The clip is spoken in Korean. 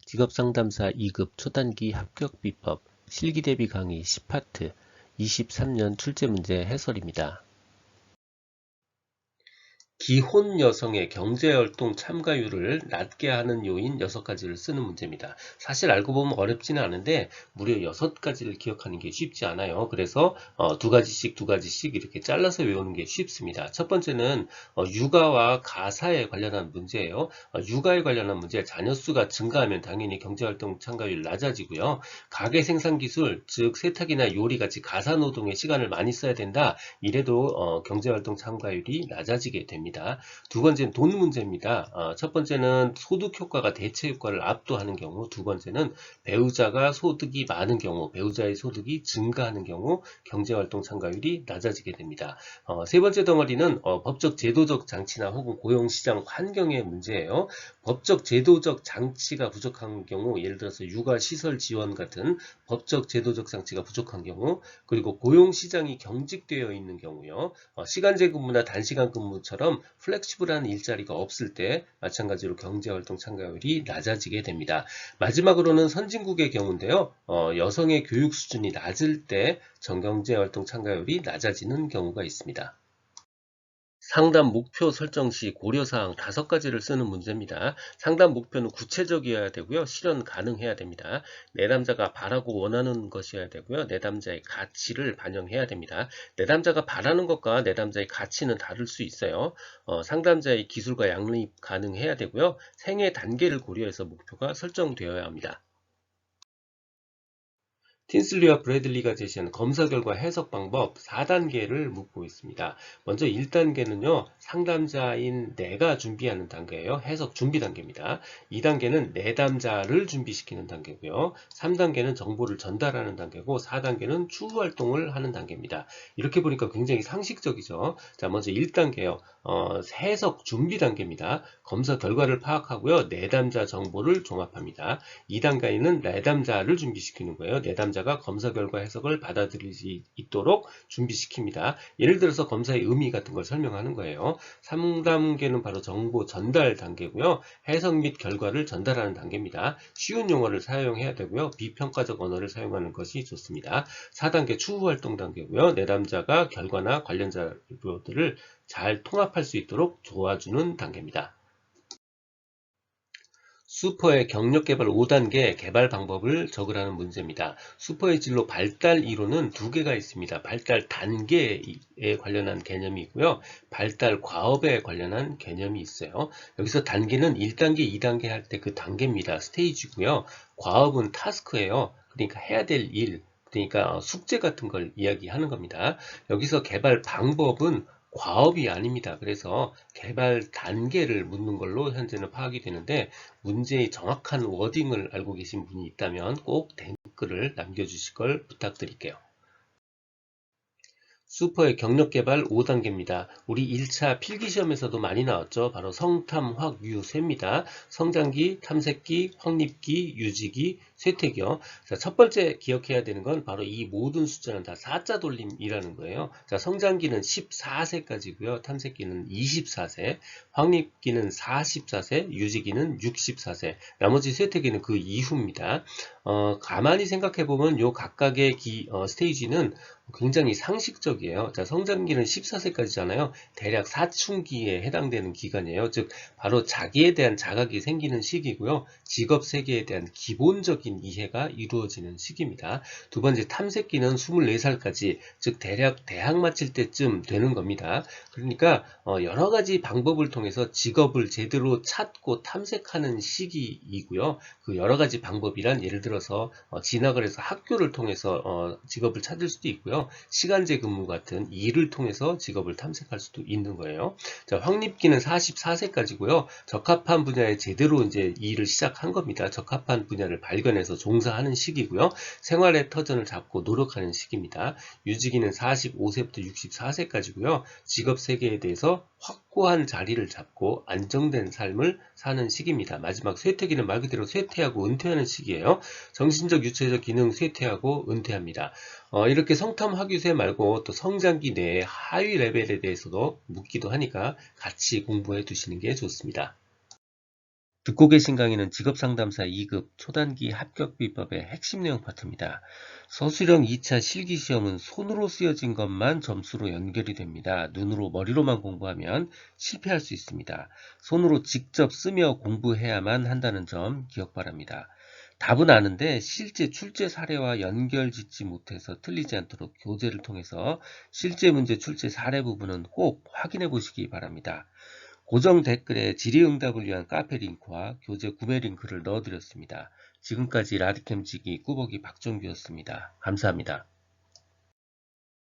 직업상담사 2급 초단기 합격 비법 실기대비 강의 10파트 23년 출제문제 해설입니다. 기혼 여성의 경제활동 참가율을 낮게 하는 요인 6가지를 쓰는 문제입니다. 사실 알고 보면 어렵지는 않은데 무려 6가지를 기억하는 게 쉽지 않아요. 그래서 두 가지씩 이렇게 잘라서 외우는 게 쉽습니다. 첫 번째는 육아와 가사에 관련한 문제예요. 육아에 관련한 문제, 자녀 수가 증가하면 당연히 경제활동 참가율 낮아지고요. 가계 생산기술, 즉 세탁이나 요리 같이 가사노동에 시간을 많이 써야 된다. 이래도 경제활동 참가율이 낮아지게 됩니다. 두 번째는 돈 문제입니다. 첫 번째는 소득 효과가 대체 효과를 압도하는 경우, 두 번째는 배우자가 소득이 많은 경우, 배우자의 소득이 증가하는 경우 경제활동 참가율이 낮아지게 됩니다. 세 번째 덩어리는 법적 제도적 장치나 혹은 고용시장 환경의 문제예요. 법적 제도적 장치가 부족한 경우, 예를 들어서 육아시설 지원 같은 법적 제도적 장치가 부족한 경우, 그리고 고용시장이 경직되어 있는 경우요. 시간제 근무나 단시간 근무처럼 플렉시블한 일자리가 없을 때 마찬가지로 경제활동 참가율이 낮아지게 됩니다. 마지막으로는 선진국의 경우인데요. 여성의 교육 수준이 낮을 때 전경제활동 참가율이 낮아지는 경우가 있습니다. 상담 목표 설정 시 고려사항 5가지를 쓰는 문제입니다. 상담 목표는 구체적이어야 되고요. 실현 가능해야 됩니다. 내담자가 바라고 원하는 것이어야 되고요. 내담자의 가치를 반영해야 됩니다. 내담자가 바라는 것과 내담자의 가치는 다를 수 있어요. 상담자의 기술과 양립 가능해야 되고요. 생애 단계를 고려해서 목표가 설정되어야 합니다. 틴슬리와 브래들리가 제시한 검사 결과 해석 방법 4단계를 묻고 있습니다. 먼저 1단계는요, 상담자인 내가 준비하는 단계예요. 해석 준비 단계입니다. 2단계는 내담자를 준비시키는 단계고요. 3단계는 정보를 전달하는 단계고, 4단계는 추후 활동을 하는 단계입니다. 이렇게 보니까 굉장히 상식적이죠. 자, 먼저 1단계요. 해석 준비 단계입니다. 검사 결과를 파악하고요. 내담자 정보를 종합합니다. 2단계는 내담자를 준비시키는 거예요. 내담자가 검사 결과 해석을 받아들일 수 있도록 준비시킵니다. 예를 들어서 검사의 의미 같은 걸 설명하는 거예요. 3단계는 바로 정보 전달 단계고요. 해석 및 결과를 전달하는 단계입니다. 쉬운 용어를 사용해야 되고요. 비평가적 언어를 사용하는 것이 좋습니다. 4단계 추후 활동 단계고요. 내담자가 결과나 관련 자료들을 잘 통합할 수 있도록 도와주는 단계입니다. 슈퍼의 경력개발 5단계 개발 방법을 적으라는 문제입니다. 슈퍼의 진로 발달 이론은 2개가 있습니다. 발달 단계에 관련한 개념이 있고요. 발달 과업에 관련한 개념이 있어요. 여기서 단계는 1단계, 2단계 할 때 그 단계입니다. 스테이지고요. 과업은 타스크예요. 그러니까 해야 될 일, 그러니까 숙제 같은 걸 이야기하는 겁니다. 여기서 개발 방법은 과업이 아닙니다. 그래서 개발 단계를 묻는 걸로 현재는 파악이 되는데, 문제의 정확한 워딩을 알고 계신 분이 있다면 꼭 댓글을 남겨주실 걸 부탁드릴게요. 슈퍼의 경력개발 5단계입니다. 우리 1차 필기시험에서도 많이 나왔죠. 바로 성탐, 확, 유, 쇠입니다. 성장기, 탐색기, 확립기, 유지기, 쇠퇴기요. 자, 첫 번째 기억해야 되는 건 바로 이 모든 숫자는 다 4자 돌림이라는 거예요. 자, 성장기는 14세까지고요. 탐색기는 24세, 확립기는 44세, 유지기는 64세, 나머지 쇠퇴기는 그 이후입니다. 가만히 생각해보면 요 각각의 스테이지는 굉장히 상식적이에요. 자, 성장기는 14세까지잖아요. 대략 사춘기에 해당되는 기간이에요. 즉, 바로 자기에 대한 자각이 생기는 시기고요. 직업 세계에 대한 기본적인 이해가 이루어지는 시기입니다. 두 번째, 탐색기는 24살까지, 즉, 대략 대학 마칠 때쯤 되는 겁니다. 그러니까, 여러 가지 방법을 통해서 직업을 제대로 찾고 탐색하는 시기이고요. 그 여러 가지 방법이란 예를 들어서 진학을 해서 학교를 통해서 직업을 찾을 수도 있고요. 시간제 근무 같은 일을 통해서 직업을 탐색할 수도 있는 거예요. 자, 확립기는 44세까지고요. 적합한 분야에 제대로 이제 일을 시작한 겁니다. 적합한 분야를 발견해서 종사하는 시기고요. 생활의 터전을 잡고 노력하는 시기입니다. 유지기는 45세부터 64세까지고요. 직업 세계에 대해서 확고한 자리를 잡고 안정된 삶을 사는 시기입니다. 마지막 쇠퇴기는 말 그대로 쇠퇴하고 은퇴하는 시기예요. 정신적, 유체적 기능 쇠퇴하고 은퇴합니다. 이렇게 성탐 학위세 말고 또 성장기 내의 하위 레벨에 대해서도 묻기도 하니까 같이 공부해 두시는 게 좋습니다. 듣고 계신 강의는 직업상담사 2급 초단기 합격비법의 핵심 내용 파트입니다. 서술형 2차 실기시험은 손으로 쓰여진 것만 점수로 연결이 됩니다. 눈으로 머리로만 공부하면 실패할 수 있습니다. 손으로 직접 쓰며 공부해야만 한다는 점 기억 바랍니다. 답은 아는데 실제 출제 사례와 연결 짓지 못해서 틀리지 않도록 교재를 통해서 실제 문제 출제 사례 부분은 꼭 확인해 보시기 바랍니다. 고정 댓글에 질의응답을 위한 카페 링크와 교재 구매 링크를 넣어드렸습니다. 지금까지 라디캠지기 꾸벅이 박정규였습니다. 감사합니다.